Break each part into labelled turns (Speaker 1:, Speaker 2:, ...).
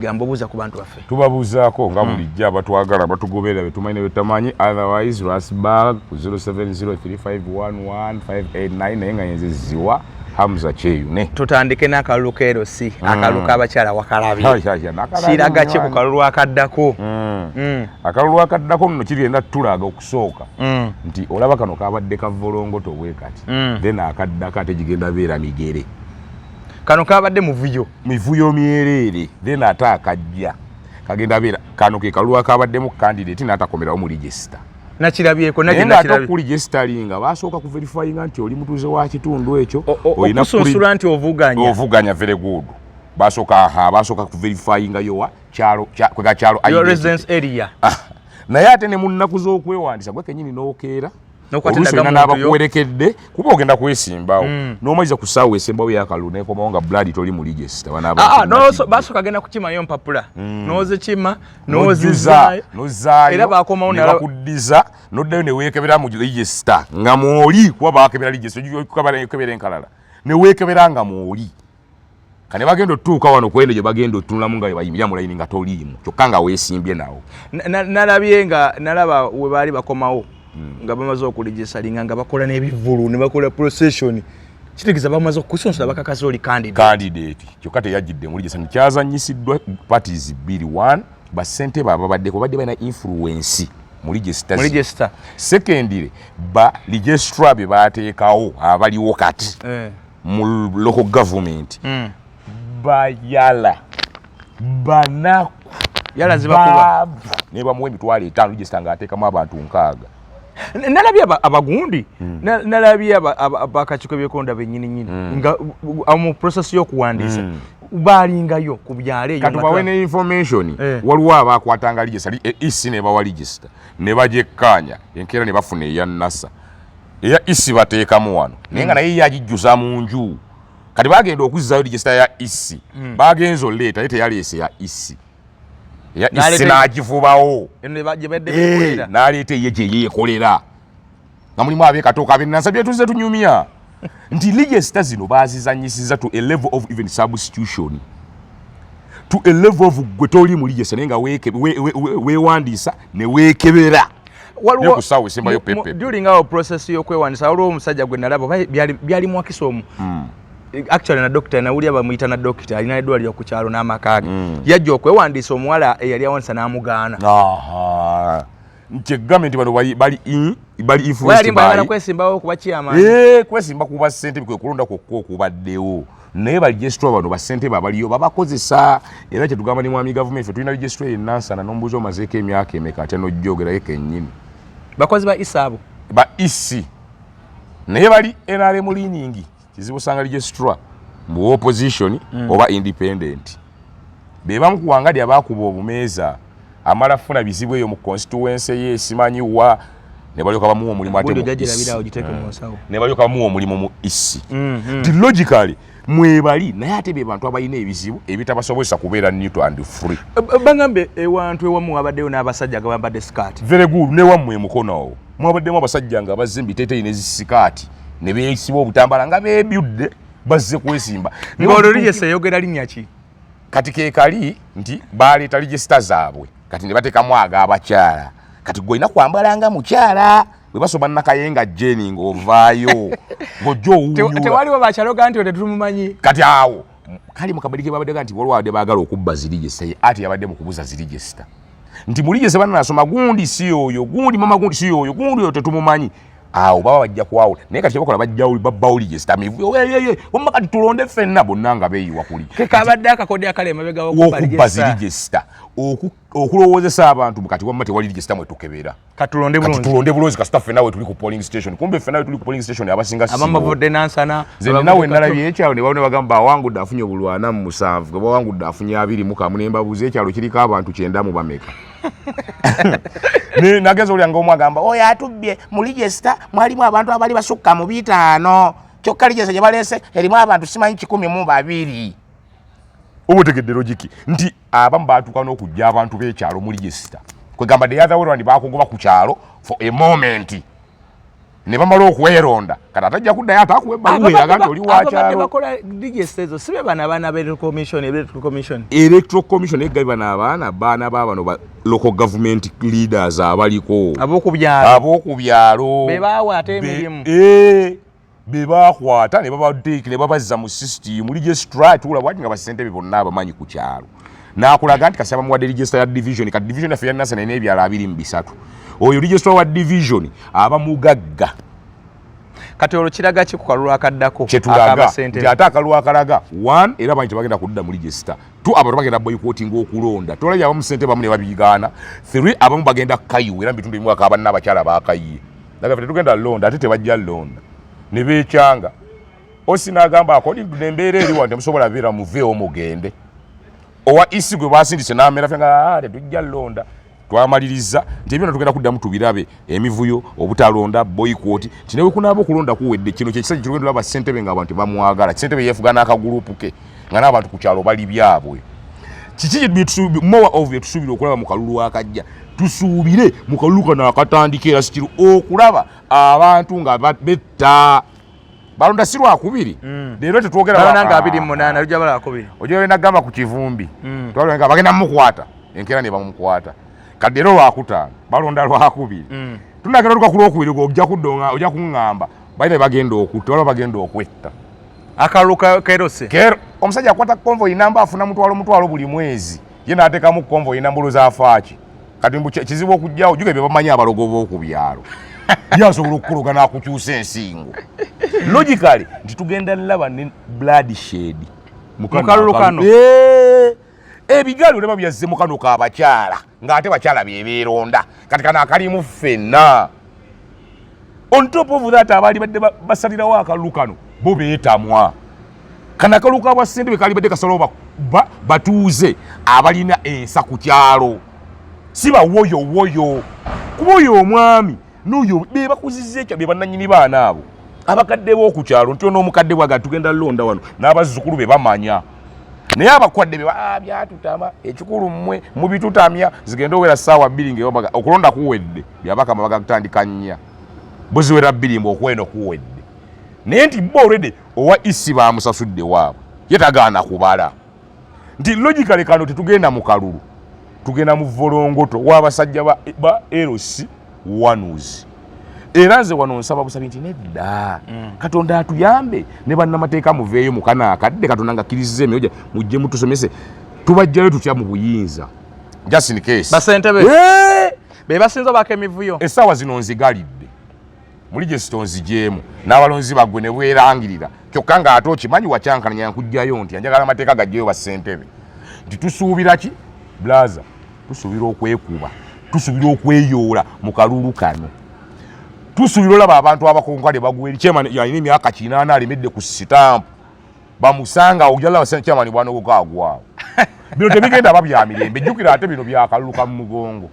Speaker 1: gambobuza ku bantu baffe
Speaker 2: tubabuzaako nga bulijja abatwagala batugoberera betumanyi betamanyi otherwise Rasbag ku 0703511589 naye nga yenze ziwa Hamza Cheyune
Speaker 1: tutandike n'akalulu kerosi akalulu k'abakyala wakalabye kiraga ki ku kalulu akaddako
Speaker 2: akalulu akaddako nno kirenda tulaga okusooka nti olaba kano kabadde kavolongoto bwe kati then akaddako ate gigenda beera migere
Speaker 1: kano kabadde
Speaker 2: mivuyo myerere then ate akajja kagenda beera kano ke kalulu akabaddemu candidate n'atakomerawo mu register
Speaker 1: nakirabyeko
Speaker 2: nakirabye ku registeringa basooka ku verifyinga nti oli mutuze wa kitundu ekyo
Speaker 1: olina kusunsula nti
Speaker 2: ovuganya very good basooka ku verifyinga yowa kyalo kwega kyalo
Speaker 1: your residence area
Speaker 2: naye ate ne munnaku z'okwewandiisa gwe kenyini n'okeera oluusi n'abakuwerekedde kuba ogenda kwesimbawo n'omaliza ku ssaawa esembawo yakalulu nekomawo nga blood toli mu register
Speaker 1: basooka agenda kukimayo mpapula n'ozikima
Speaker 2: n'ozizaayo
Speaker 1: era bakomawo
Speaker 2: ne bakuddiza n'oddayo ne weekebera mu register nga mwoli kuba bakebera register okebera enkalala ne weekebera nga mwoli kane bagenda otuuka wano kwene gye bagenda otunulamu nga bayimirira mu layini nga toliimu kyokka nga weesimbye nawo
Speaker 1: nalaba we baali bakomawo nga bamaze okuligisalinga nga bakola n'ebivulu ne bakola procession kitegeeza bamaze okukusonsula bakakazi oli
Speaker 2: candidate kyokka teyajjidde mu register kyazanyisiddwa parties 2 basente bababaddeko badde balina influence mu register secondly ba registrar be baateekawo abaliwo kati mu local government bayala banaku
Speaker 1: yala zibakuba
Speaker 2: ne bamuwa emitwalo 5 register nga ateekamu abantu 6
Speaker 1: nalabye abagundi nalabye abakachiko byekonda benyini nga mu process y'okuwandiisa balingayo ku byalo eyo
Speaker 2: katubawe ne information waliwo abakwatanga register isi ne bawa register ne bajekkanya enkeera ne bafuna eya nasa eya isi bateekamu wano naye nga naye yagijjuza mu nju kati bagenda okuzzayo register ya isi bagenza oleeta ate yaleese ya isi isi n'agivubawo n'aleeta ye gye yeekolera nga mulimu abeekatooka ab'ennansa bye tuzze tunyumya nti register zino baazizanyisiza to a level of even substitution to a level of gwe toli mu register naye nga weewandiisa ne weekebera
Speaker 1: during our process y'okwewandiisa waliwo omusajja gwe nalaba byali mwakisa omu actually na doctor na uli bamuyita na doctor alina eddwaliro ku kyalo n'amaka ge yajja okwewandiisa omuwala eyali awandiisa n'amugaana
Speaker 2: nti government bano bali influenced
Speaker 1: wali mbala kwesimbawo kuba chairman
Speaker 2: kwesimba kuba ssente bikwe kulonda kokko kubaddewo naye bali registrar bano basente babaliyo babakozesa era kye tugamba ni mwami government fe tulina registrar enansana n'ombuuzi omazeeko emyaka emeka ate n'ojjogera ye kennyini
Speaker 1: bakozi ba isaabo
Speaker 2: ba isi naye bali NRM liningi kizibu sanga registrar mu opposition oba independent beba mukuwangali abakuba obumeeza amala funa bizibu eyo mu constituency ye simanyiwa ne balyoka bamuwa omulimu ate ne balyoka bamuwa omulimu mu isi logically mwebali naye ate be bantu abalina ebizibu ebitabasobozesa kubeera neutral and free
Speaker 1: bangambe ewantu ewamu abaddeyo n'abasajja gabambadde sikaati
Speaker 2: very good ne wammwe mukono mwabaddemu abasajja nga bazze mbiteeteyi ne zisikaati ne beesiba obutambala nga beebyudde bazze kwesimba
Speaker 1: ng'olwo ligesa eyogera linnya ki
Speaker 2: kati keekali nti baleeta register zaabwe kati ne bateekamu ag'abakyala kati gwolina kwambala nga mukyala bwe basoba nakayenga jeni ng'ovaayo ng'ojja owunyula
Speaker 1: tewaliwo bakyaloga nti tetumumanyi
Speaker 2: kati awo kali mu kabali ke babadde nti waliwo abadde baagala okubba zirigista ye ate yabadde mu kubuza zirigista nti muligesa bannasoma gundi si oyo gundi mama gundi si oyo gundi oyo tetumumanyi awo baba bajja kwawula naye kati bakola bajja babbawo register mivu omma kati tulonde ffenna bonna nga beeyiwa kuli
Speaker 1: kekabadde akakodi akale emabega
Speaker 2: okubba zirigista okulowoozesa abantu kati wamma tewali register mwe tukebera katulonde bulungi kasita ffenna we tuli ku polling station kumbe ffenna we tuli ku polling station abasinga
Speaker 1: abamavudde nansana
Speaker 2: ze nawe nalabye ekyalo ne balone bagamba awangudde afunye obulwana mu 7 gwe bawangudde afunye 2 mu kamu ne mbabuuza ekyalo kiriko abantu 9 mu bameka ne nageza oli ng'omu agamba oyo atubbye mu register mwalimu abantu abali basukka mu 5 kyokka register gye baleese erimu abantu simanyi 12 obutegedde logiki nti abamu baatuuka n'okujja abantu b'ekyalo mu register kwegamba the other way around baakugoba ku kyalo for a moment ne bamala okweronda kati atajja kuddayo atakuwa ebbaluwa eraga nti oli wa kyalo
Speaker 1: bakola register ezo sibe bana ba
Speaker 2: electoral commission eggali baana baabano ba local government leaders abaliko ab'okubyalo
Speaker 1: be baawa ate emirimu
Speaker 2: be baakwata ne babateekera babazza mu system registrar tuula bwati nga basentebe bonna abamanyi ku kyalo n'akulaga nti kasaba muwadde register ya division kati division yaffe ya Nassana erina ebyalo 23 oyo registrar wa division aba mugagga
Speaker 1: kati olwo kiraga ki ku kalulu akaddako
Speaker 2: akabasente ate akalulu akalaga 1 era banyi tebagenda kudda mu register 2 abantu bagenda boycotting okulonda tolabye abamu sente bamu ne babigaana 3 abamu bagenda kayu era bitundu bimu akaba n'abakyala bakayiye daga fete tugenda londa ate tebajja londa ne beekyanga osinagamba according to embeera eri wante musobola beera muveewo mugende owa isi gwe basindise n'amera fenga tetujja londa twamaliriza nti ebyo tugenda kuddamu tubirabe emivuyo obutalonda boycott tinewe kunaaba okulonda kuwedde kino kyekisajja kirugendo laba ssentebe nga abantu bamwagala ssentebe yeefuga n'akagurupu ke nga n'abantu ku kyalo bali byabwe kiki more of it tusuubire okulaba mu kalulu akajja tusuubire mu kalulu kano akatandika era sikiru okulaba abantu nga betta balonda si lwakubiri leero tetwogeranga
Speaker 1: 28 lujja balakubiri
Speaker 2: ojo nagamba ku kivumbi twalanga bagenda mukwata enkera ne bamukwata kadde ero lwakutaano balonda lwakubiri tunagenda tuka kulwokubiri ojja kuddonga ojja kuŋŋamba balina bagenda okutta wala bagenda okwetta
Speaker 1: akalulu kerose
Speaker 2: kero omusajja akwata convoy namba afuna mutwalo buli mwezi ye n'ateekamu convoy nambulu zaafaaki kati kizibu okujjawo juga bye bamanyi abalogo b'okubyalo yasobola okukuloga n'akukyusa ensingo logically nti tugenda nlaba ne bloodshed
Speaker 1: mukalulu kano
Speaker 2: ebigaali olema byazze mukano k'abakyala ng'ate bakyala beeronda kati kano akalimu ffenna on top of that abaali badde basalirawo akalulu kano bo beetamwa kano akalulu ka bwassente bwe kaali badde kasalawo batuuze abalina ensa ku kyalo si bawoyowoyo kuba oyo omwami n'oyo be bakuzizza ekyo be bannannyini baana abo abakadde b'oku kyalo nti n'omukadde bwaga tugenda londa wano n'abazzukulu be bamanya naye abakwadde be byatutama ekikulu mmwe mubitutamya zigenda owera ssaawa 2 ng'eyobaga okulonda kuwedde byabakama bagakutandika nnya bo ziwera 2 okweno kuwedde naye nti bo already owa isi baamusasudde waabwe ye tagaana kubala nti logically kano tetugenda mu kalulu tugenda mu volongoto w'abasajja ba LC wanuzi era nze wano nsaba busabi nti nedda katonda atuyambe ne bannamateeka muveeyo mukana akadde katonda nga akkiriziza emyoja mujje mutusomese tubajjayo tutya mu buyinza just in case
Speaker 1: basentebe be basinza baka emivuyo
Speaker 2: essaawa zino nzigalidde muli gye sitonzigyemu n'abalonzi baggwe ne bwerangirira kyokka nga ate okimanyi wakyankananya nkujjayo nti anjagala amateeka gajjayo bassentebe nti tusuubira ki blaza tusuubira okwekuba tusuubira okweyoola mu kalulu kano tusuubira olaba abantu abakonkale bagweri chairman yalina emyaka 8 alemedde ku sitampu bamusanga ojalaba chairman bwana okagwawo bino tebigenda babya mirembe jjukira ate bino byakaluka mu mugongo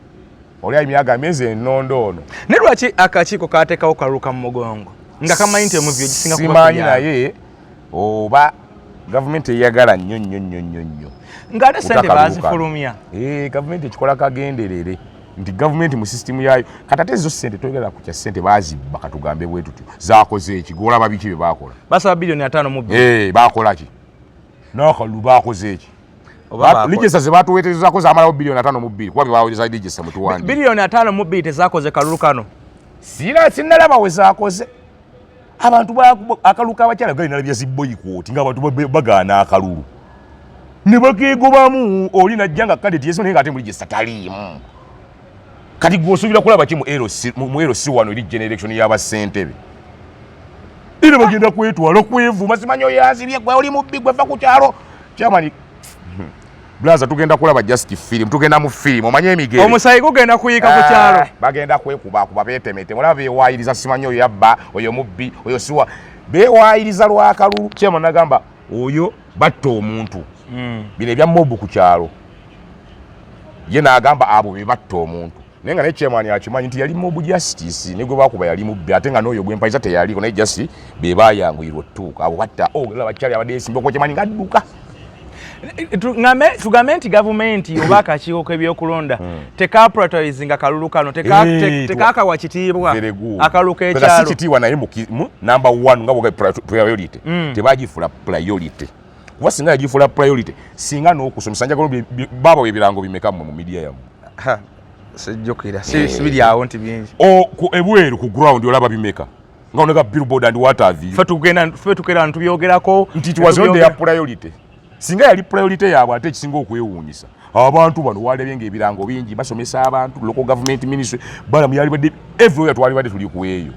Speaker 2: oli emyaka emyezi enondo ono
Speaker 1: ne lwaki akakiiko kateekawo kaluka mu mugongo nga kamanyi nti emuvyo gisinga kuba
Speaker 2: simanyi naye oba gavumenti eyagala nnyo
Speaker 1: nga ate sente bazifulumya
Speaker 2: gavumenti ekikola kagenderere nti gavumenti mu system yayo kati ate ezo sente toyogera ku kya sente bazibba katugambe bwe tutyo zaakoze eki golaba biki bye bakola
Speaker 1: basaba bilioni 5 mu bbiri
Speaker 2: bakola ki n'akalulu bakoze eki ligesa ze batuweeterezaako zaamalawo bilioni 5 mu bbiri kuba bye bawuliriza ligesa mutuwandi
Speaker 1: bilioni 5 mu bbiri tezakoze kalulu kano
Speaker 2: sinnalaba we zaakoze abantu akalulu k'abakyala galinalabya ziboyikooti ng'abantu bagaana akalulu ne bakeegobamu oli najja nga kadeti yesu naye ng'ate mu ligesa taliimu kati gwosuubira kulaba ki mu LC wano eri generation y'abassentebe era bagenda kwetwala kwevuma simanyi oyanzibye gwe oli mubbi gwe va ku kyalo kyamani blaza tugenda kulaba just film tugenda mu film omanye emigere
Speaker 1: omusayi gugenda kuyika ku kyalo
Speaker 2: bagenda kwekubakuba beetemete mulaba beewayiriza simanyi oyo yabba oyo mubbi oyo siwa beewayiriza lwakalulu kyama nagamba oyo batta omuntu bino ebya mobu ku kyalo ye n'agamba abo be batta omuntu naye nga ne chairman akimanyi nti yali mobu justice ne gwe bakuba yali mubbi ate nga n'oyo gw'empaliza teyaliko naye justice be baayanguyirwa ottuuka abo batta laba kyali abadde yesimba okwo kimanyi nga adduka
Speaker 1: tugambe nti gavumenti oba akakiiko k'ebyokulonda tekaprioritizing kalulu kano tekakawa kitiibwa akalulu k'ekyalo
Speaker 2: si kitiibwa naye number 1 nga bwoga priority tebagifuula priority kuba singa yagifuula priority singa n'okusomesa njagala baba webirango bimeka mu media yamu
Speaker 1: sijjukira sibiri awo nti bingi
Speaker 2: ebweru ku ground olaba bimeka nga oneka billboard and what have you
Speaker 1: fe tugenda ntubyogerako
Speaker 2: nti it was not their priority singa yali priority yaabwe ate ekisinga okwewuunyisa abantu bano walebye ng'ebirango bingi basomesa abantu local government ministry balamu yali badde everywhere twali badde tuli kuweeyo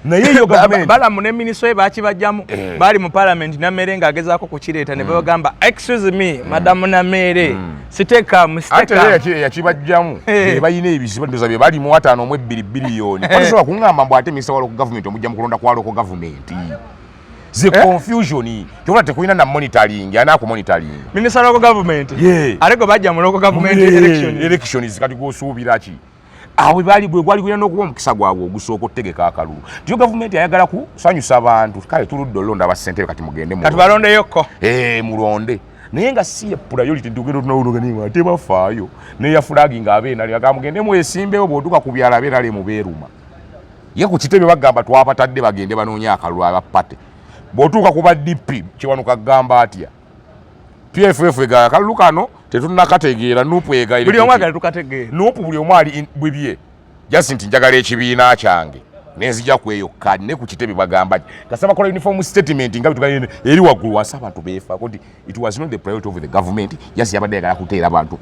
Speaker 2: naye yo government
Speaker 1: balamu ne ministry bakibajjamu bali mu parliament Namere ng'agezaako kukireeta ne bagamba excuse me madam Namere siteka mistake
Speaker 2: ate yakibajjamu bayina ebizibu ndoza bye bali mu 5.2 billion kwasobola kungamba mbu ate minister wa local government omujja mu kulonda kwa local government the confusion kyona tekulina na monitoring anako monitoring
Speaker 1: minister local government alego bajja mu local government
Speaker 2: elections kati go suubira ki awe bali bwe gwali kulina okuba omukisa gwabwe ogusooka otegeka akalulu tiyo government ayagala kusanyusa abantu kale tuludde olonda abasente kati mugende mu
Speaker 1: kati balonde yokko
Speaker 2: mulonde naye nga si ye priority tugendo tunawulugani ate bafaayo ne ya flagging abeena lya gamugende mu esimbewo bwoduka ku byala abeera mu beeruma ye ku kitebe bagamba twapatadde bagende banoonya akalulu abapate bwotuuka kuba DP kiwanuka gamba atya PFF ega akalulu kano tetunakategeera nupu ega
Speaker 1: buli omu agala tukategeera
Speaker 2: nupu buli omu ali bwibye just nti njagala ekibiina kyange nenzija kweyo kadi ne ku kitebe bagamba kasaba kola uniform statement nga bituganye eri waggulu wansi abantu beefa kodi it was not the priority of the government just yabadde yagala kuteera abantu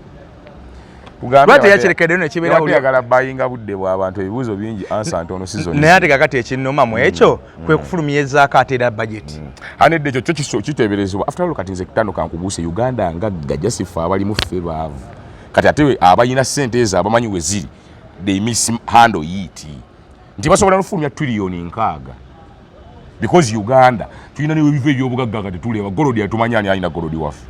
Speaker 1: Bate yakirekedde no ekibeera
Speaker 2: uli agala bayinga budde bwa abantu ebibuzo bingi answer ntono season
Speaker 1: naye ate kakati ekinnoma mu ekyo kwe kufulumyezaako ateera budget
Speaker 2: anedde ekyo kyo kiteeberezebwa after all kati nze kitano kankubuuse Uganda nga gajasifa abali mu ffe baavu kati ate abayina ssente ezo abamanyi we ziri they mishandle it nti basobola nofulumya trillion 6 because Uganda tulina nebiva ebyobugagga kati tuleeba golodi atumanya ani alina golodi waffe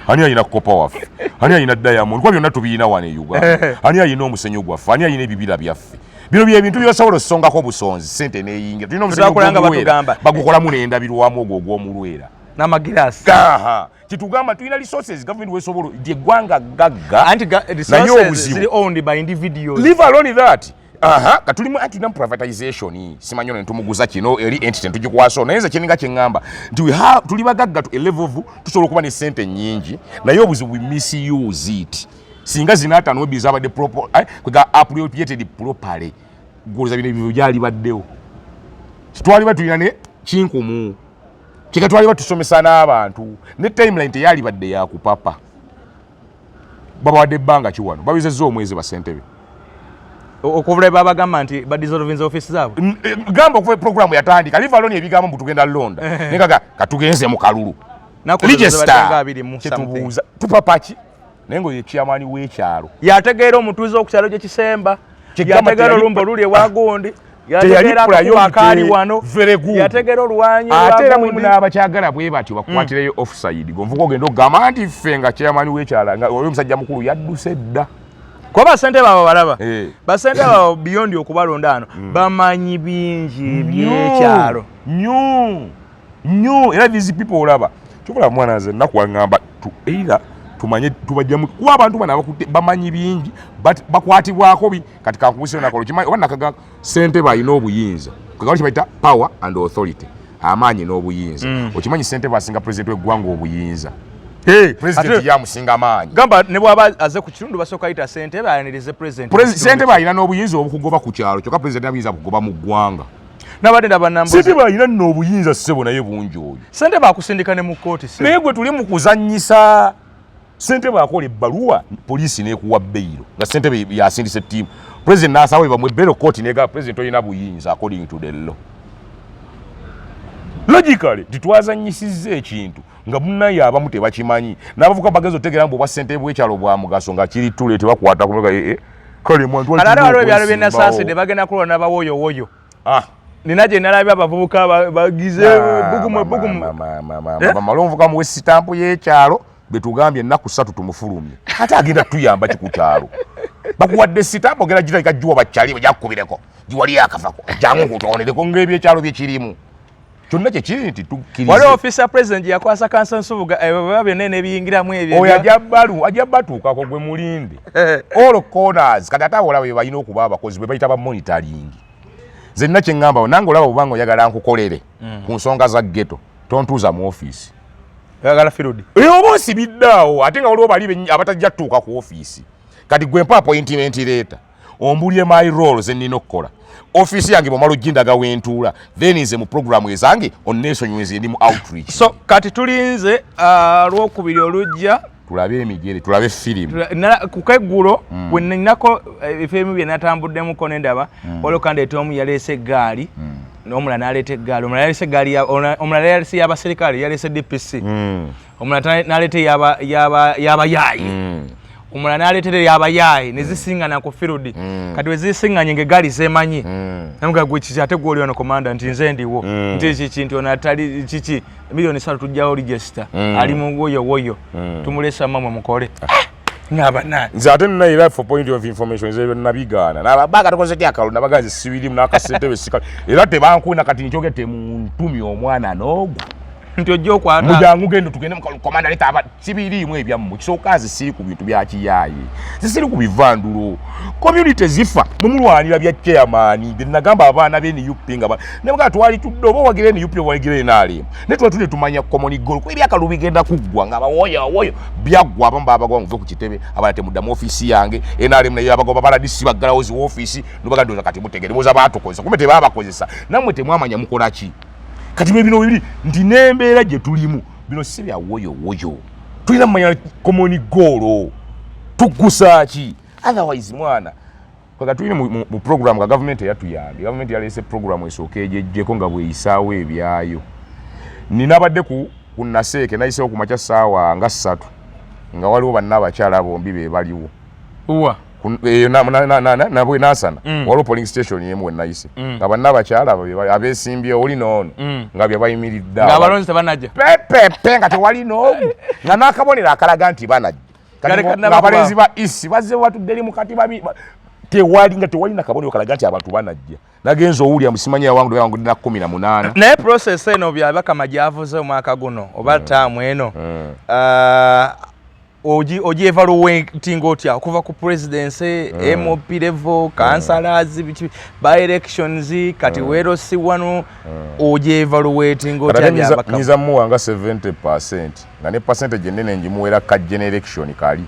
Speaker 2: ani alina kopa waffe ani alina diamond kwa byonna tubiina wane e Uganda ani alina omusenyu gwaffe ani alina ebibira byaffe bino byebintu byosobola osongako obusonzi sente neyingira tulina omusenyu bagukolamu n'endabirwamu ogwo ogw'omulwera
Speaker 1: n'amagirasi
Speaker 2: kitugamba tulina resources government wesobola gyeggwanga gagga
Speaker 1: anti resources ziri owned by individuals
Speaker 2: leave alone that katulimu anti-nam privatization simanyo ntumuguza kino eri entity ntugikwaso naye nze kyeninga kyengamba nti tuli bagagga a level of tusobola okuba ne sente nyingi naye obuzibu we misuse it singa zinaatano ebiza abadde kwega appropriated properly goloza bino ebyo byali baddewo twali batulina ne kinkumu kika twali batusomesa n'abantu ne timeline teyali badde yakupapa babawadde ebbanga kiwano babizezza omwezi basentebe
Speaker 1: okubula babagamba nti badissolvinze office zaabwe
Speaker 2: gamba okuva program yatandika live alone ebigambo mbu tugenda londa nekaga katugenze mu kalulu kyetubuuza tupapaki naye ngo ye chairman w'ekyalo
Speaker 1: yategeera omutuuze okukyalo gye Kisemba yategeera olumba oluli ewagundi yategeera akakali wano yategeera oluwanyi
Speaker 2: ate era mwe n'abakyagala bwe batyo bakwatireyo offside gonvuga ogenda okugamba nti ffe nga chairman w'ekyalo nga oyo omusajja mukulu yadduse dda
Speaker 1: kwa basente babo balaba basente babo beyond okubalonda ano bamanyi bingi byekyalo
Speaker 2: nyo era these people olaba kyokola mwana nze nakuwangamba era tumanye tubajjamu kuba abantu bana bamanyi bingi bakwatibwako kati kankubuuse nakolo kimanyi oba nakaga sente balina obuyinza kagalo kibayita power and authority amaanyi n'obuyinza okimanyi sente basinga president w'eggwanga obuyinza president yamusinga maanyi
Speaker 1: gamba ne bwaba aze ku kitundu basooka ayita sente bayanirize president
Speaker 2: sente balina n'obuyinza obukugoba ku kyalo kyokka president abuyinza kugoba mu ggwanga
Speaker 1: nabadde nabanambuzi
Speaker 2: sente balina n'obuyinza ssebo naye bungi oyo
Speaker 1: sente bakusindika ne mu kooti
Speaker 2: naye gwe tuli mu kuzannyisa sente bakola ebbaluwa poliisi n'ekuwa beyiro nga sente yasindise ttiimu president n'asaba bamwe bero kooti negaba president olina buyinza according to the law logically titwazannyisizza ekintu nga munnaye abamu tebakimanyi n'abavuka bagenza otegeera mbu obwa ssente bw'ekyalo bwa mugaso nga kiri tule tebakwata kumeka kale mwantu
Speaker 1: waliwo ebyalo by'ennasaaside bagenda kulwa n'abawoyowoyo nina gye nalabye abavubuka bagize bugumu
Speaker 2: bamala omuvuka mu wesitampu y'ekyalo betugambye ennaku 3 tumufulumye ate agenda tuyamba ki ku kyalo bakuwadde sitampu ogenda gitalika giwa bakyali bajakukubireko giwali akafako jangu kutonereko ng'ebyekyalo bye kirimu kyonna kye kiri nti tukkirize
Speaker 1: wali officer president yakwasa kansa nsubuga baba nene biyingiramu ebyo
Speaker 2: oyo ajja batuukako gwe mulinde all corners kati ate awola bwe balina okuba abakozi bwe bayita ba monitoring zenna kye ŋŋambawo nange olaba obubanga oyagala nkukolere ku nsonga za ghetto tontuuza mu ofiisi
Speaker 1: oyagala field
Speaker 2: oba osibiddaawo ate nga waliwo bali abatajja tuuka ku ofiisi kati gwe mpa appointment leeta ombulye my role ze nnina okukola ofiisi yange bwomala ojindaga wentuula then nze mu programu ezange onneesonyiweze ndi mu outreach
Speaker 1: so kati tulinze lwokubiri olujja
Speaker 2: tulabe emigere tulabe firimu
Speaker 1: kukeggulo bweninako efirimu bye natambuddemuko nendaba waliwo kandeeta omu yaleese eggaali omulala n'aleeta eggaali omulala yaleese eggaali omulala yaleese y'abaserikale yaleese DPC omulala n'aleeta y'abayaayi omulala n'aleetera y'abayaayi ne zisingana ku field kati we zisinganye ng'eggaali zeemanyi namuga gwe kiki ate gw'oli ono komanda nti nze ndiwo nti kiki nti ono atali kiki milioni 3 tujjawo register ali mu woyo tumulesa mamwe mukole ngaba nani
Speaker 2: nze ate nina for point of information nze nabigaana nababaga tukoze tyakalo nabagazi sibirimu n'akasente sikalo era tebankuna kati njogete mu ntumi omwana n'ogwo
Speaker 1: nti ojja okwata
Speaker 2: mujangu gendo tugende mu komanda leta aba sibirimu ebyammwe kisookazi siri ku bintu bya kiyaayi siri ku bivandulo community zifa mumulwanira bya chairman nge nagamba abaana be NUP nga nebaga twali tuddobo wagire NUP wagire nali ne twatule tumanya common goal ku ebyakalu bigenda kuggwa nga bawoyo byagwa abamba abagwa muve ku kitebe abalate muddamu office yange NRM nayo abagoba baladisi baggalawo zi office nubaga ndoza kati mutegere boza batukozesa kumete baba bakozesa namwe temwamanya mukola ki kati bino bibiri ndi nembeera gye tulimu bino si bya woyo tulina manya common goal tugusa ki otherwise mwana kwa tulina mu program ga government yatuyambi government yalese program esooke ejjeko nga bweyisaawo ebyayo ninabadde ku naseeke nayiseewo ku makya ssaawa nga 3 nga waliwo banna abakyala bombi be baliwo
Speaker 1: uwa
Speaker 2: nabwe nasana waliwo polling station yemu wenayise nga banna abakyala abesimbye oli noono nga bye bayimiridde
Speaker 1: nga abalonzi tebanajja
Speaker 2: pepepe nga tewali n'omu nga n'akabonero akalaga nti banajja abalenzi ba isi bazze batudde eri mu kati tewali na kabonero kalaga nti abantu banajja nagenza owulya musimanya yawangu yawangu na 18
Speaker 1: naye process eno byabaka majavuze omwaka guno oba taamu eno oji evaluating otya okuva ku presidency MOP level councillors by elections kati wero si wano oji evaluating otya byabaka
Speaker 2: nyiza muwanga 70% nga ne percentage nene njimuwera ka generation kali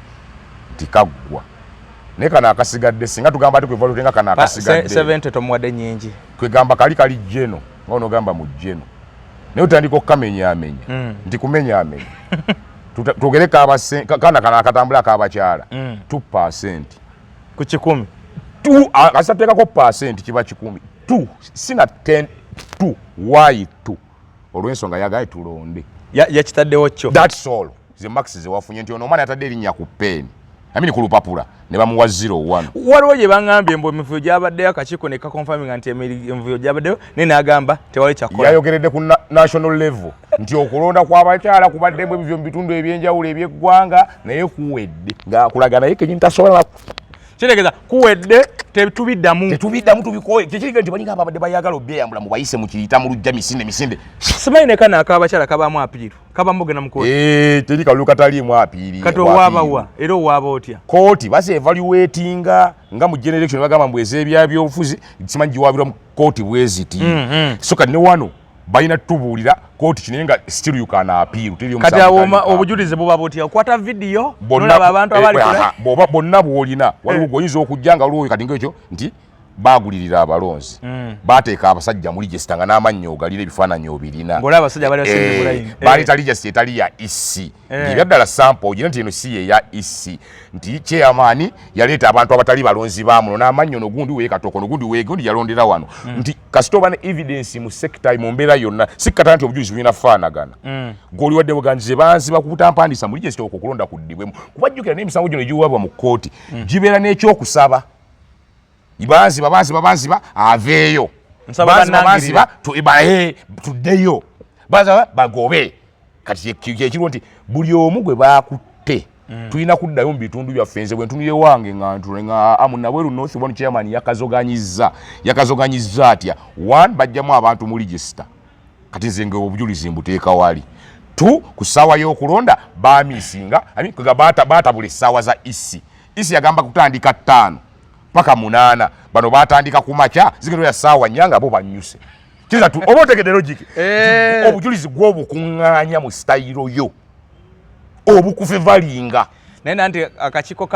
Speaker 2: tikagwa ne kana akasigadde singa tugamba ati ku evaluating kana akasigadde
Speaker 1: 70 tomwadde nyingi
Speaker 2: kwegamba kali jeno ngono gamba mu jeno ne utandiko kamenya ndi kumenya tugereka abase kana akatambula akabakyala 2%
Speaker 1: ku 10
Speaker 2: asateka ko percent kiba 10 2 sina 10 2 why 2 olwensonga yagaye tulonde
Speaker 1: yakitaddewo kyo
Speaker 2: that's all ze max ze wafunye nti ono omwana yatadde erinnya ku pen amini ku lupapula ne bamuwa 01
Speaker 1: waliwo gye bangambye mbu emivuyo gyabaddeyo akakiiko ne kakonfirming nti emivuyo gyabaddeyo naye n'agamba tewali kyakola
Speaker 2: yayogeredde ku national level nti okulonda kw'abakyala kubaddemu ebivyo mu bitundu ebyenjawulo eby'eggwanga naye kuwedde ng'akulaga naye kenyini tasobola
Speaker 1: kitegeeza kuwedde tetubiddamu
Speaker 2: tubikoye kyekiriga nti balinga ababadde bayagala obyeyambula mu bayise mu kiyita mu lujja misinde
Speaker 1: simanyi ne kana akabakyala kabamu apiiru kabamu ogenda mu kooti
Speaker 2: teri kalulu kataliimu apiiri
Speaker 1: kati owaabawa era owaaba otya
Speaker 2: kooti base evaluatinga nga mu generation bagamba mbu ez'ebyobufuzi simanyi giwaabirwa mu kooti bweziti so kati ne wano balina tubuulira kooti kinaye nga still you can appeal
Speaker 1: kati obujulizi buba butya okwata vidiyo nolaba abantu abali
Speaker 2: boba bonna bwolina waliwo goyinza okujja nga waliwo kati ngekyo nti bagulirira abalonzi bateeka abasajja mu register nga n'amannyo ogalira ebifaananyi obirina
Speaker 1: ng'olaba abasajja bali basimbi bulayini
Speaker 2: baleeta register etali ya isi ng'ebya ddala sample ogina nti eno si ye ya isi nti chairman yaleeta abantu abatali balonzi baamuno n'amannyo nogundi weekatoko nogundi weegundi yalondera wano nti kasita oba ne evidence mu sector mu mbeera yonna sikkata nti obujulizi bulina faanagana g'oli wadde buganjize banziba ku butampandiisa mu register okwo okulonda kuddibwemu kubajjukira n'emisango gino egiwaabwa mu kkooti gibeera n'ekyokusaba banziba aveeyo banziba tuddeyo bagobe kati kyekiriwo nti buli omu gwe bakutte tulina kuddayo mu bitundu byaffe nze bwe ntunire wange nga amunabweru north one chairman yakazoganyizza atya 1 bajjamu abantu mu register kati nze obujulizi mbuteeka wali tu ku ssaawa y'okulonda baamisinga baatabula essaawa za isi yagamba kutandika 5 paka 8 bano baatandika ku makya zigero ya ssaawa nyanga bo banyuse kiza tu oba otegedde logic obujulizi gw'obukuŋŋaanya mu stayiro yo obukufe valinga
Speaker 1: naye nanti akakiiko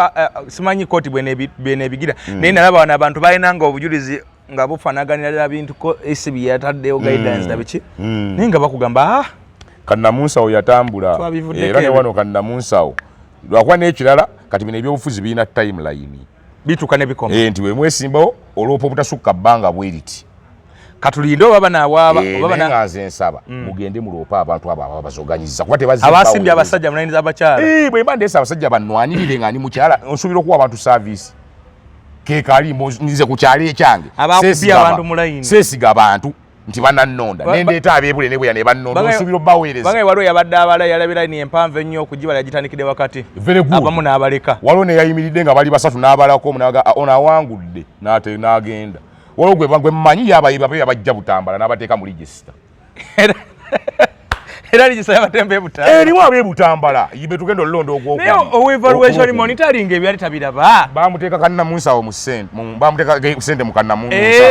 Speaker 1: simanyi kooti bweneebigira naye nalaba wano abantu balinanga obujulizi nga bufanaganira bintu ko esi byataddeyo guidance nabiki naye nga bakugamba
Speaker 2: kannamunsawo yatambula era ne wano kannamunsawo lwakuba n'ekirala kati bino ebyobufuzi birina timeline
Speaker 1: bituuka ne bikoma
Speaker 2: nti we mwesimbawo olwopa obutasukka bbanga bweriti
Speaker 1: katulinde oba banaawaaba
Speaker 2: oba nga nze nsaba mugende muloopa abantu abo ababazoganyiza kuba tebazimbawo
Speaker 1: abasimbye abasajja mulayiniza abakyala
Speaker 2: bwe mba ndeesa abasajja bannwanirire nga ndi mukyala nsuubira okuwa abantu service keekaali nze ku kyalo ekyange
Speaker 1: abakubye abantu mulayini
Speaker 2: seesiga abantu nti banannonda nendeeta abeebule ne bweya ne bannonda nsuubira obbaweereza
Speaker 1: bange waliwo yabadde abala yalabira ni empanvu ennyo okugibala yagitandikidde wakati abamu n'abaleka
Speaker 2: waliwo neyayimiridde nga bali basatu n'abalako ono awangudde n'agenda waliwo gwe mmanyi yabajja Butambala n'abateeka mu register
Speaker 1: era register y'abatembe Butambala
Speaker 2: erimu ab'Ebutambala yibe tugenda olulonda
Speaker 1: naye evaluation monitoring ebyali tabiraba
Speaker 2: bamuteeka kannamunsawo bamuteeka sente mu kannamunsawo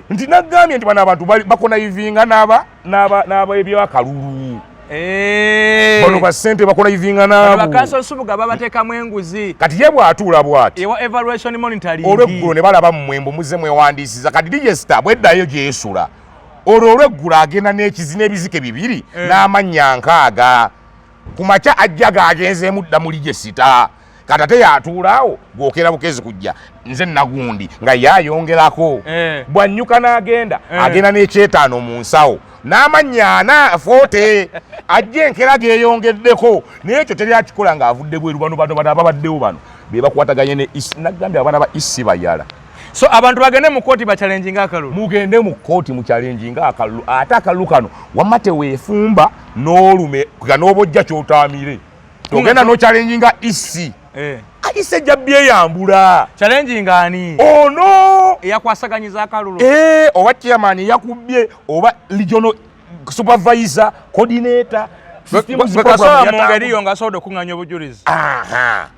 Speaker 2: nti nagambye nti bano abantu bakonayivinga n'ab'ebyakalulu bano basente bakonayivinga naabo
Speaker 1: bakansala subuga babateekamu enguzi
Speaker 2: kati ye bw'atuula bw'ati
Speaker 1: ewa evaluation monitoring
Speaker 2: olw'eggulo ne balaba mmwembu muze mwewandiisiza kati register bweddayo gyesula olwo olw'eggulo agenda n'ebizike 2 n'amannya 6 ku makya ajja g'agenzeemu dda mu register kati ate yatuulaawo gwokera bukezi kujja nze nagundi nga yayongerako bwannyuka n'agenda agenda n'ekyetaano mu nsawo n'amannya 40 ajja enkera geeyongeddeko naye ekyo teri akikola ng'avudde bweru bano babaddewo bano be bakwataganye ne isi nagambye abaana ba isi bayala
Speaker 1: so abantu bagende mu kooti bachallenginga akalulu
Speaker 2: mugende mu kooti mu challenginga akalulu ate akalulu kano wamma teweefumba n'olume n'obojja ky'otaamire togenda n'ochallenginga isi isi ejja byeyambula
Speaker 1: challenginga ani
Speaker 2: ono
Speaker 1: eyakwasaganyiza akalulu
Speaker 2: oba chairman yakubye oba regional supervisor coordinator
Speaker 1: bakasobola mu ngeri yo nga asobola okuŋŋaanya obujulizi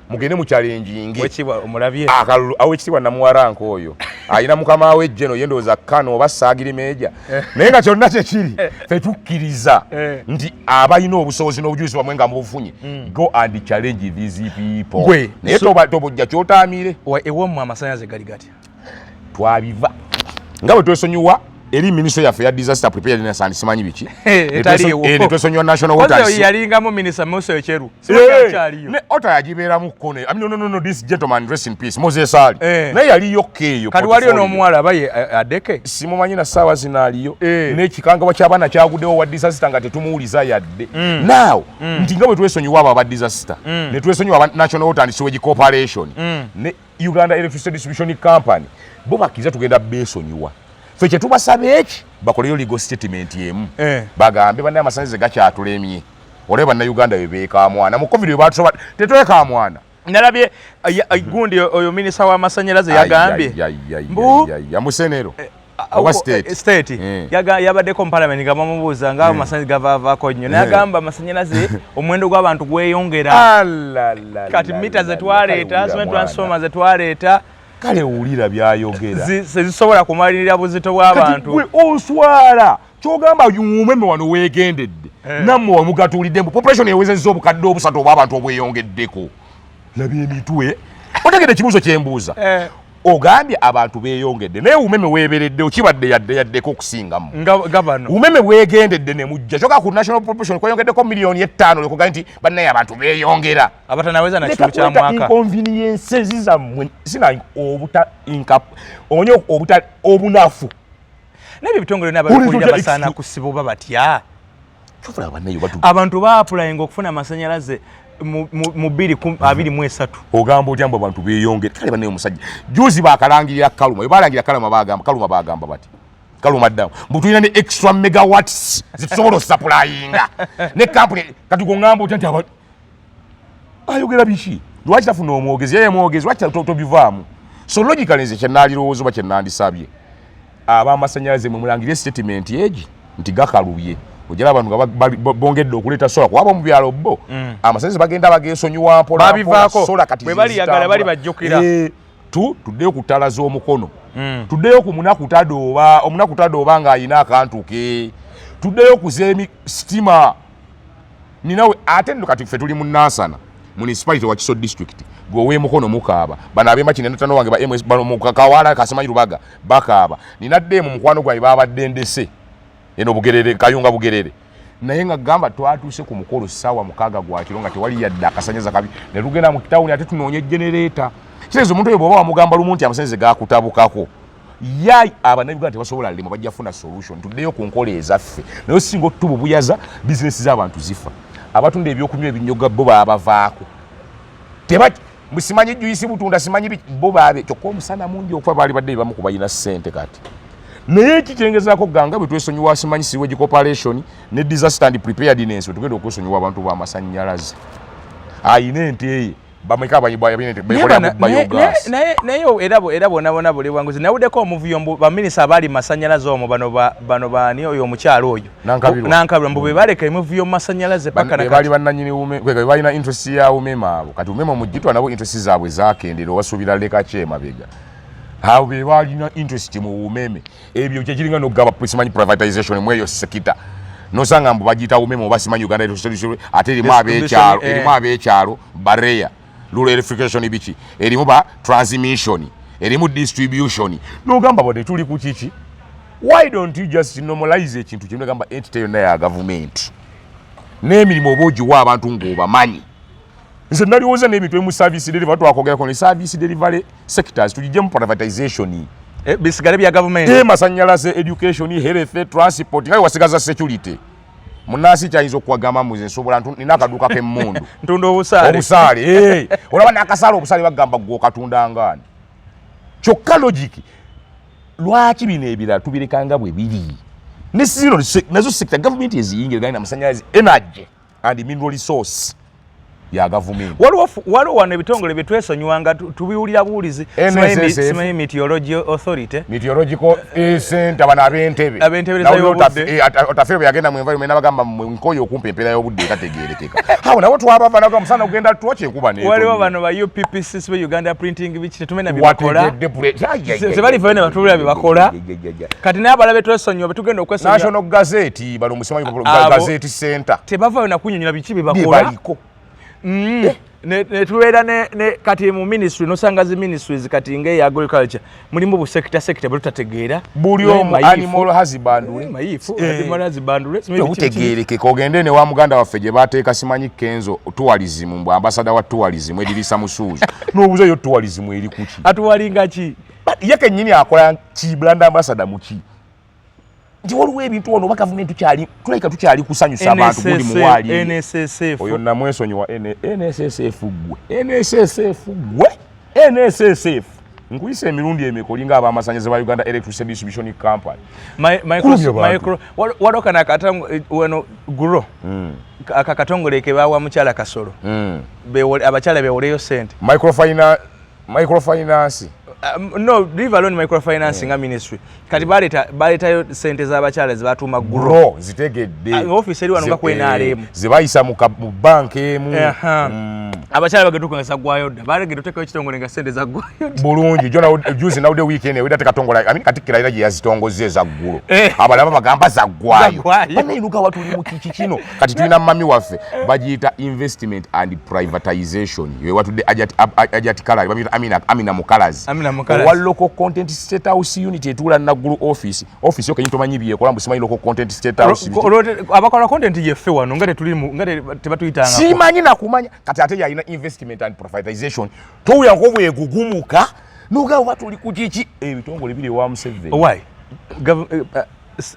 Speaker 2: mugende mu challengingi
Speaker 1: wekiba omulabye
Speaker 2: akalulu awekitibwa namuwaranka oyo ayina mukama we jeno yendooza kano oba saagiri meeja naye nga kyonna kyekiri fe tukkiriza nti abalina obusobozi n'obujulizi bamwe nga mubufunye go and challenge these people naye tobojja kyotaamire
Speaker 1: ewomwe amasannyalaze gali gatya
Speaker 2: twabiva nga bwe twesonyiwa eri minister yaffe ya disaster preparedness and simanyi biki netwesonyiwa national waters
Speaker 1: yalingamu minister Mose Echeru
Speaker 2: ne ota yagibeera mu kone no this gentleman rest in peace Moses Ali naye yaliyo keeyo
Speaker 1: kati waliyo n'omuwala abaye adeke
Speaker 2: simumanyi na ssaawa zinaaliyo n'ekikangabwa ky'abaana kyaguddewo wa disaster nga tetumuwuliza yadde now nti nga bwe twesonyiwa abo aba disaster ne twesonyiwa aba national water and sewage corporation ne Uganda Electricity Distribution Company bo bakkiriza tugenda beesonyiwa fe kye tubasaba eki bakoleyo legal statement emu bagambe banne amasannyalaze gakyatulemye olebe bannayuganda be beekamwana mu covid bebatusoba tetwekamwana
Speaker 1: nalabye gundi oyo minisita w'amasannyalaze yagambye
Speaker 2: yamusenero
Speaker 1: state yabaddeko mu parliament nga bamubuuza nga amasannyalaze gavaavaako nnyo nayagamba amasannyalaze omuwendo gw'abantu gweyongera kati mita zetwaleeta transforma zetwaleeta
Speaker 2: kale owulira byayogera
Speaker 1: sezisobola kumalirira buzito bw'abantu
Speaker 2: gwe oswala kyogamba umeme wano weegendedde nammwe wamugatuulidde mbu population ewezezza obukadde obusatu obw'abantu obweyongeddeko labye emitwe otegedde ekibuuzo kyembuuza ogambye abantu beeyongedde naye umeme weeberedde okibadde yaddeko okusingamu
Speaker 1: gavano
Speaker 2: umeme bwegendedde ne mujja kyoka ku national population kweyongeddeko milioni 5 lekuga nti bannaye abantu beeyongera
Speaker 1: abatanaweza na kimu kya mwaka
Speaker 2: inconvenience zizammwe sina obunafu
Speaker 1: nebyo bitongole n'abakulira basaana kusiba oba batya abantu baapulayinga okufuna amasannyalaze mu 2023
Speaker 2: ogamba otya mbu abantu beeyongere kale bannaye omusajja juzi bakalangirira Kaluma balangirira Kaluma bagamba bati Kaluma ddamu mbu tulina ne extra megawatts zitusobola osappulayinga ne kampuni kati gongamba otya nti ayogera biki lwaki tafuna omwogezi yeye mwogezi lwaki tobivaamu so logically nze kyenaalirowooza oba kyenandisabye ab'amasannyalaze mwe mulangirire statement egi nti gakalubye ojala abantu bongedde okuleta sola kwabo mu byalo bo amasannyalaze bagenda bagesonyiwa mpola sola kati
Speaker 1: bwe bali yagala bali bajjukira
Speaker 2: tuddeyo ku ttala z'omukono tuddeyo ku omunakutadooba ng'ayina akantu ke tuddeyo ku sitima ninawe ate nno kati ffe tuli mu Nansana municipality wa Kiso district gowe mukono mukaaba bana abemba kinene tano wange ba MS bano mukakawala Kasemanyi Rubaga bakaaba ninadde mu mukwano gwa ibaba ndese eno bugerere kayunga bugerere naye nga gamba twatuse ku mukolo sawa mukaga gwa kironga tewali yadda akasanyaza kabi ne lugenda mu kitawuni ate tunoonye generator kirezo omuntu oyo bw'oba wamugamba lumunti amasanyaze gakutabukako yai abanabiganda tebasobola limo bajja funa solution tuddeyo ku nkola ezaffe naye singo tububuyaza business z'abantu zifa abatunda ebyokunywa ebinyoga bo babavaako tebaki musimanyi juisi butunda simanyi bo babe kyokka omusana mungi okufa bali badde bamu kubayina ssente kati naye ekikyengezaako ganga bwe twesonyiwa simanyi siwegi corporation ne disaster and preparedness tugenda okwesonyiwa abantu b'amasannyalaze ayina ente eye bameka
Speaker 1: naye era bonabona buli bwanguzi nawuddeko omuvuyo baminisa abaali masannyalaze omwo bano bani oyo omukyalo oyo nankabirwa mbu be baleka emuvuyo mu masannyalaze paka
Speaker 2: baali bannanyini umeme balina interest ya umeme abo kati umeme omujjitwa nabo interest zaabwe zakendera obasuubira leka kyemabega abo be balina interest mu umeme ebyo kyekiringa n'okugaba simanyi privatization mu eyo sekita nosanga mbu bagiyita umeme oba simanyi Uganda ate erimu ab'ekyalo bareya rural electrification biki erimu ba transmission erimu distribution nogamba bote tuli ku kiki why don't you just normalize ekintu kimwe gamba entity yonna ya government n'emirimu obogi wa abantu ng'obamanyi nze naliwoza n'ebintu mu service delivery twakogerako ne service delivery sectors tugijje mu privatization
Speaker 1: bisigale bya government
Speaker 2: masannyalaze education health transport ngayo wasigaza security munasi kyayinza okuwagamba muze nsobola nina akaduuka k'emmundu
Speaker 1: ntunda obusaale
Speaker 2: olaba n'akasaale obusaale bagamba gwe okatunda ngaani kyokka logiki lwaki bino ebirala tubirekanga bwe biri ne zino nazo sector government eziyingira gani amasannyalaze energy and mineral resource ya government
Speaker 1: waliwo wano ebitongole bye twesonyiwanga tubiwulira buwulizi simanyi meteorological
Speaker 2: center bana ab'entebe otafeero bwe yagenda mu environment n'abagamba nkoyo okumpa empeera y'obudde etategeerekeka awo nabo twabava naga musana ogenda twakyekuba
Speaker 1: waliwo bano ba UPPC sibe Uganda printing biki tetumenya byebakola tebalivayo ne batubulira byebakola kati naye abalabe twesonyiwa betugenda okwesonyiwa
Speaker 2: national gazette bano musimanyi gazette center
Speaker 1: tebavayo nakunyonyola biki byebakola netubeera ne kati mu ministry nosanga zi ministries kati ngeya agriculture mulimu bu sector bwe tutategeera
Speaker 2: buli omu animal husbandry utegeerekeka ogende ne wa muganda waffe gye bateeka simanyi Kenzo tourism mbw ambassador wa tourism edirisa musuuzi n'obuuza yo tourism eri kuki
Speaker 1: atuwalinga ki
Speaker 2: ye kennyini akola ki brand ambassador muki nti waliwo ebintu ono oba gavumenti tulabika tukyali kusanyusa abantu buli muwaali
Speaker 1: NSSF
Speaker 2: oyo namwesonyiwa NSSF nkuyisa emirundi emeka olinga ab'amasannyalaze ba Uganda Electricity Distribution Company
Speaker 1: waliwo kana wano guro akakatongole ke bawa mukyala Kasolo abakyala bewoleyo sente
Speaker 2: microfinance
Speaker 1: no leave alone microfinancing ministry kati baletayo sente z'abakyala zibatuma guro
Speaker 2: zitegedde
Speaker 1: office eri wano nga kwenaremu
Speaker 2: zibayisa mu bank emu
Speaker 1: abakyala bagetukongesa gwayo dda balegedde otekayo ekitongole nga sente za gwayo
Speaker 2: bulungi juzi nawudde weekend ewedda tekatongole katikira era gye yazitongoze za ggulo abalaba bagamba za gwayo banainuka watuli mu kiki kino kati tulina mami waffe bagiyita investment and privatization watudde ajati kala Amina Mukalazi wa local content state house unit etula naggulu office yo kenyi tomanyi byekola mbusimanyi local content state house
Speaker 1: abakola content yeffe wano ngate tulimu ngate tebatuyitanga
Speaker 2: simanyi nakumanya kati ate yalina investment and privatization towuya ngo egugumuka nuga batuli kukiki ebitongole biri wa Museveni
Speaker 1: why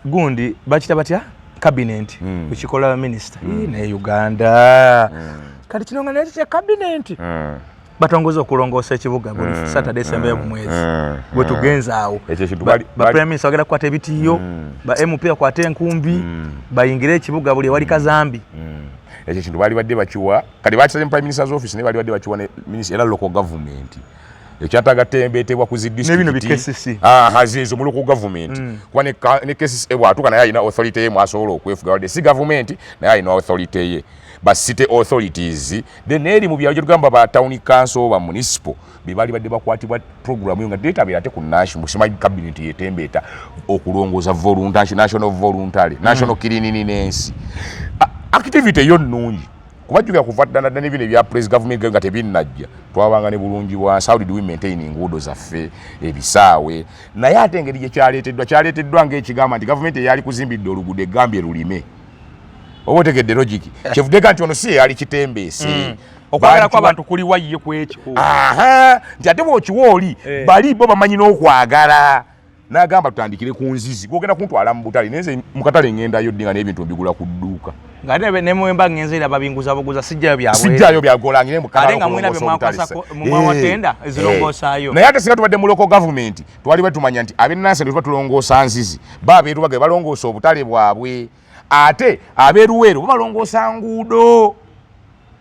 Speaker 1: gundi bakita batya cabinet ukikola minister ne Uganda kati kinonga ne cabinet batongoza okulongoosa ekibuga buli Saturday sembe mu mwezi bwe tugenza awo ba prime minister agenda kwata ebitiyo ba MP akwata enkumbi bayingire ekibuga buli wali kazambi
Speaker 2: ekyo kintu bali badde bakiwa kati bakisaze prime minister's office ne bali badde bakiwa ne minister era local government ekyataga tembetebwa ku zi district hazizo mu local government kwa ne cases ebwatuka naye alina authority ye mwasobola okwefuga wadde si government naye alina authority ye ba city authorities then eri mu byalo tugamba ba town council oba municipal bibali badde bakwatibwa program yo nga data birate ku national simanyi cabinet yetembeta okulongoza voluntary national voluntary national cleaning nensi activity yo nnungi kubajuga kufatana dane bine bya press government nga tebinnajja twabanga ne bulungi wa how did we maintain ngudo zaffe ebisaawe naye ate engeri gye kyaleteddwa ng'ekigamba nti government yali kuzimbidde oluguudo egambye lulime obotegedde logic kivudde nti ono si yali kitembeese
Speaker 1: okwagala kw'abantu kuli wayiye ku ekyo
Speaker 2: nti ate bw'okiwa oli bali bo bamanyi n'okwagala n'agamba tutandikire ku nzizi gwogenda kuntwala mu butale nenze mu katale ŋŋendayo ddi nga n'ebintu mbigula ku dduuka
Speaker 1: ngate ne mwemba ngenze ira babinguza buguza
Speaker 2: sijjayo byagolangire mu
Speaker 1: katale nga mwina bemwakwasa mu watenda ezirongosaayo
Speaker 2: naye ate singa tubadde mu local government twali batumanya nti ab'ennansi tuba tulongoosa nzizi baabeeru bage balongoosa obutale bwabwe ate abeeruweero balongoosa nguudo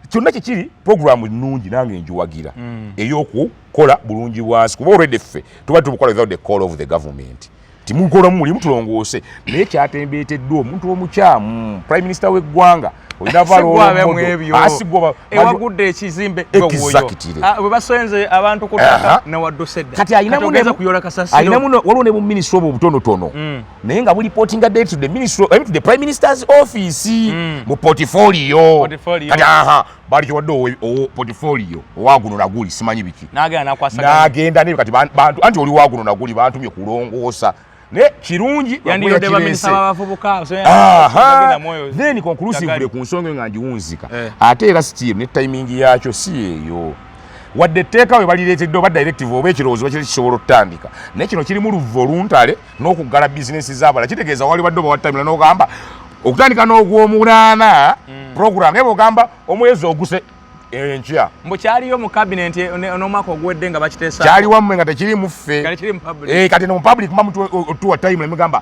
Speaker 2: kyonna kikiri programu nnungi nange njiwagira ey'okukola bulungi bwansi kuba already ffe tuba tubukola without the call of the government timukola muli mutulongoose naye kyatembeeteddwa omuntu omukyamu prime minister w'eggwanga
Speaker 1: ewagudde ekizimbe bwe basenze abantu kutaka newaddusedda
Speaker 2: kati ayinamu
Speaker 1: kuyola kasasiro
Speaker 2: waliwo ne mu ministry obwo obutonotono naye nga bulipotinga date to the ministry to the prime minister's office mu portfolio kati bali kiwadde portfolio owaguno naguli simanyi biki n'agenda naye kati bantu anti oli waguno naguli bantumye kulongoosa ne kirungi
Speaker 1: yandirodde baminisita b'abavubuka
Speaker 2: then conclusively ku nsonga nga njiwunzika ate era still ne timing yakyo si eyo wadde etteeka we balireetedde oba directive oba ekirowoozo bakiri kisobola okutandika naye kino kirimu luvoluntale n'okuggala bizinesi z'abala kitegeeza wali wadde oba watamira n'ogamba okutandika n'ogw'omunaana program naye bw'ogamba omwezi oguse enkya
Speaker 1: mbu kyaliyo mu cabinet n'omwaka oguwedde nga bakiteesa
Speaker 2: kyali wammwe nga tekiri mu ffe kati no mu public mba mutuwa time nemugamba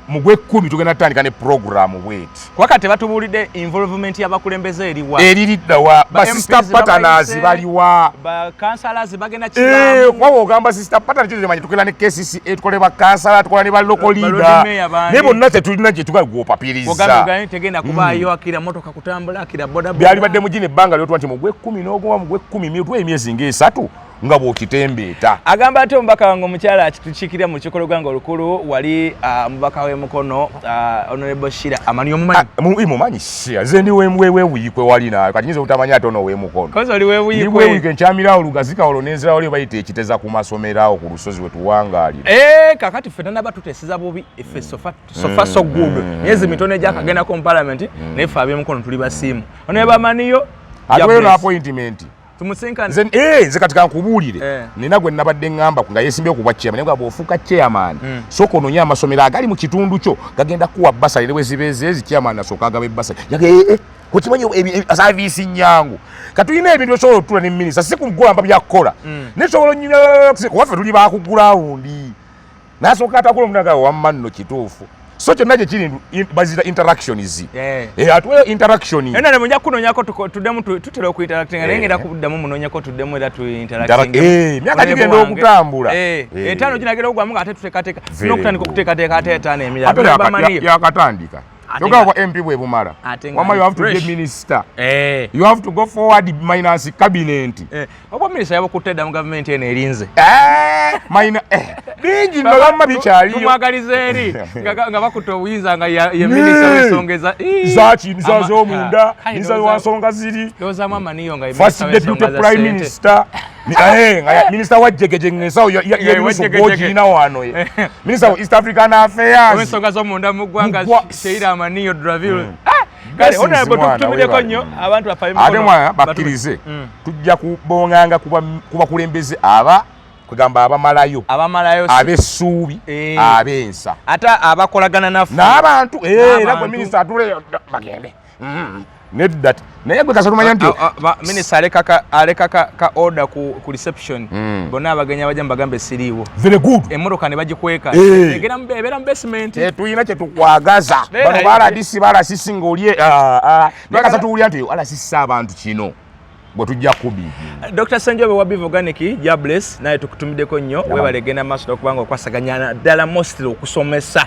Speaker 2: mu Gw'ekkumi tugenda tutandika ne program bweti
Speaker 1: kwaka tebatubulidde involvement y'abakulembeze eriwa
Speaker 2: eririddawa ba sister partners baliwa
Speaker 1: ba councillors bagenda kibamu
Speaker 2: kwabo ogamba sister partners kyo zemanyi tukela ne KCC tukole ba councillor tukola ne ba local leader ne bonna tetulina gye tugago papiriza
Speaker 1: ogamba gani tegenda kubaayo akira motoka kutambula akira boda
Speaker 2: byali badde mujine ebbanga lyo twanti mu Gw'ekkumi n'ogwa mu Gw'ekkumi mitwe emyezi ng'esatu nga bw'okitembeeta
Speaker 1: agamba ate omubaka wange omukyala akitukiikirira mu lukiko lw'eggwanga olukulu wali mubaka w'emukono honorable Shira amanyi omumanyi
Speaker 2: mumanyi Shira ze ndi weewuyikwe wali naawe kati nyinza obutamanya ate ono w'emukono
Speaker 1: kozi oli weewuyikwe
Speaker 2: nkyamirawo lugazika olwo nenzirawo lyo bayita ekiteza ku masomero awo ku lusozi we tuwangaalira
Speaker 1: kakati ffe tanaba tuteeseza bubi effe sofa so good myezi mitono egyakagendako mu parliament naye ffe ab'emukono tuli basiimu honorable amaniyo
Speaker 2: ate no appointment
Speaker 1: tumusinkane
Speaker 2: nze kati kankubuulire nina gwe nabadde ŋŋamba nga yeesimbye okubwa chairman naye bw'ofuuka chairman sooka onoonya amasomero agali mu kitundu kyo gagenda kuwa basale ne bwe zibeeze ezi chairman asooka agaba ebbasale kukimanyi saviisi nnyangu katulina ebintu esobola otutula ne minisita si kugamba byakukola naye sobola onyina kuwaffe tuli bakugulawundi nasooka atakola omunaga wamma nno kituufu so kyonna gye kiri bazita interactions atuwe interaction
Speaker 1: ena ne mujja kunoonyako tuddemu tutera okuinteractinga naye ngenda kuddamu munoonyako tuddemu era tuinteracting
Speaker 2: myaka gigenda okutambula
Speaker 1: etaano ginagenda okugwamu nga ate tuteekateeka tulina okutandika okuteekateeka ate etaano emirala
Speaker 2: yakatandika yoga kwa MP bwe bumala wama you have to be minister you have to go forward minus cabinet
Speaker 1: obwa minister yabo kutedda mu government ene erinze
Speaker 2: minor bingi ndo lamma bikyaliyo
Speaker 1: tumwagalize eri nga bakuta obuyinza nga ye minister w'ensongeza
Speaker 2: zaaki nizazo munda nizazo wansonga ziri
Speaker 1: yoza mama niyo nga
Speaker 2: first deputy prime minister nga minister wa jegeje ngesawo yebiso gojina wano minister of East African Affairs
Speaker 1: w'ensonga zo munda mu ggwanga Sheila Amaniyo Draville kale honorable tutumideko nnyo abantu
Speaker 2: ate mwana bakkirize tujja kubonganga kuba kulembeze kugamba abamalayo ab'essuubi ab'ensa
Speaker 1: ate abakolagana naffe
Speaker 2: n'abantu era gwe minisita atule bagende nedda naye gwe kasatumanya nti
Speaker 1: minisita aleka ka order ku reception bonna abagenyi abajja mbagambe siriiwo
Speaker 2: very good
Speaker 1: emmotoka ne bagikweka ebeera mu basement
Speaker 2: tuyina kye tukwagaza bano baladisi balasisi ng'olye naye kasatuwulira nti alasisa abantu kino bwe tujja kubigi.
Speaker 1: Dr. Ssenjobe wa Biva Organic Jabless naye tukutumiddeko nnyo webalegenda maaso okubanga okwasaganyana ddala mostly okusomesa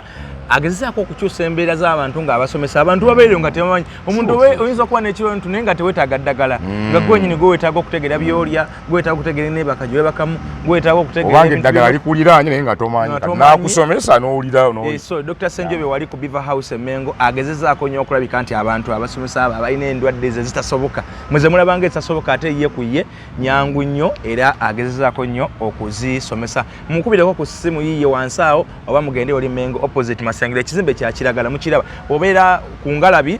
Speaker 1: agezaako okukyusa embeera z'abantu ng'abasomesa abantu babeerero nga tebamanyi omuntu oyinza okuba n'ekiruntu naye nga teweetaaga ddagala nga gwenyini gweweetaaga okutegeera by'olya gweweetaaga okutegeera n'ebaka gye webakamu gweweetaaga okutegeera
Speaker 2: obanga eddagala likuliraanye naye nga tomanyi n'akusomesa n'owulira
Speaker 1: so Dr. Ssenjobe wali ku Biva House e Mengo agezezaako nnyo okulabika nti abantu abasomesa abo abalina endwadde ze zitasoboka mweze mulabanga ezitasoboka ate ye ku ye nyangu nnyo era agezezaako nnyo okuzisomesa mukubireko ku ssimu yiye wansi awo oba mugende oli Mengo opposite Masengere ekizimbe kya kiragala mukiraba obeera ku Ngalabi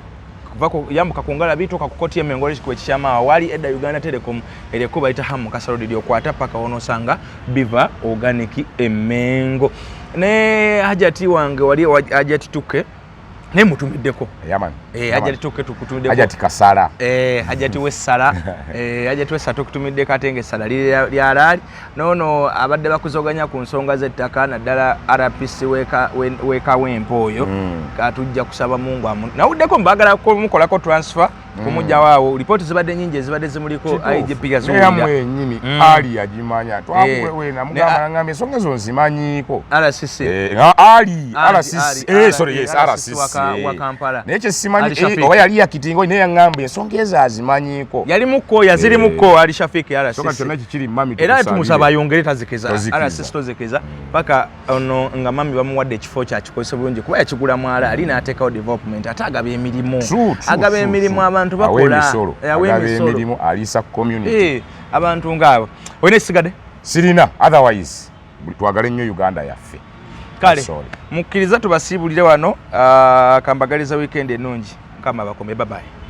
Speaker 1: kuva ku yambuka ku Ngalabi toka ku koti y'Emengo kwe kikyama wali edda Uganda Telecom ereko bayita hamu kasarodi okwata paka onosanga Biva Organic Emengo ne Hajati wange wali Hajati tuke ne mutumiddeko
Speaker 2: yaman
Speaker 1: Hajati tuke tukutumiddeko
Speaker 2: Hajati kasala
Speaker 1: Hajati wessala Hajati wessala tukutumiddeko atenge sala lyalali nono abadde bakuzoganya ku nsonga z'ettaka naddala RPC weka wempoyo katujja kusaba Mungu amu nawuddeko mbagala ko mukolako transfer kumujja waawo ripoti zibadde nyingi ezibadde zimuliko IGP yazulira
Speaker 2: yamwe nyini ali yagimanya twakwe na mugamba ngambe ensonga zo nzimanyiko
Speaker 1: RCC
Speaker 2: ali RCC sorry yes RCC
Speaker 1: wa Kampala
Speaker 2: neche simanyi oba yali yakitingo ne yangambe ensonga ezo azimanyiko
Speaker 1: yali muko yaziri muko ali Shafiki RCC
Speaker 2: soka kyonna kikiri mami
Speaker 1: era tumusaba yongere tazikeza RCC tozikeza paka ono nga mami bamuwadde ekifo kya kikozese bulungi kuba yakigula mwala ali n'ateekawo development atagaba emirimu agaba emirimu abantu bakola
Speaker 2: agaba emirimu alisa community
Speaker 1: abantu ngabo oyine sigade
Speaker 2: sirina otherwise twagale nnyo Uganda yaffe
Speaker 1: kale mukkiriza tubasiibulire wano kambagaliza weekend ennungi nkama bakome bye bye